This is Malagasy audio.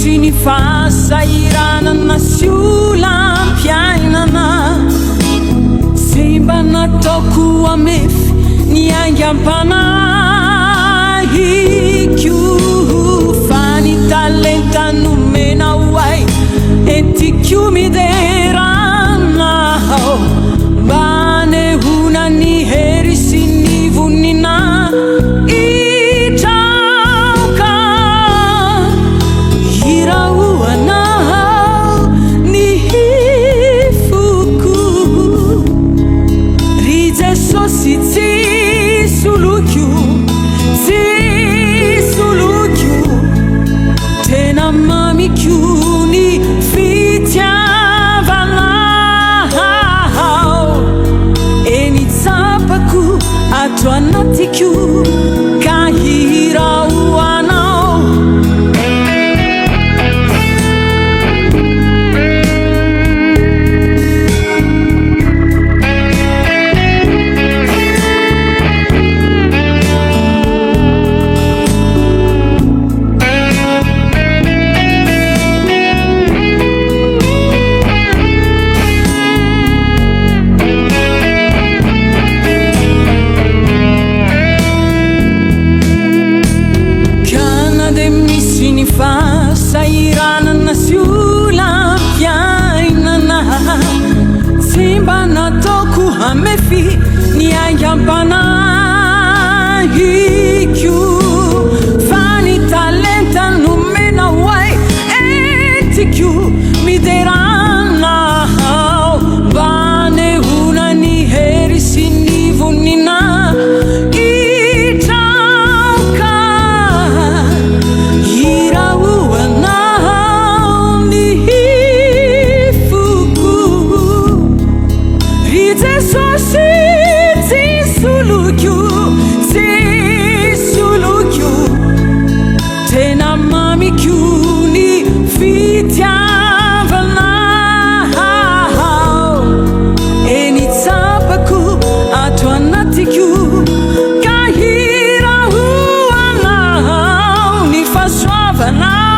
misy ny fahasahiranana sy olam-piainana zay mba nataoko amefy ny aingam-panahiko fa ny talenta nomena hoay etiko miderana mba nehona ny hery sy ny vonina itraoka irahoana ny hifoko ry Jesosy tsy solokio tena mamiko ny fitiavana eny tsapako ato anatiko ka hirahoanao fahasahiranana sy olam-piainana tsy mba nataoko hamefy ny aingam-panahiko fa ny talenta nomena hoay etiko miderana mba nehona ny hery sy ny vonina Jesosy tsy solokio tena mamiko ny fitiavana eny tsapako ato anatiko ka hirahoanao ny fahasoavanao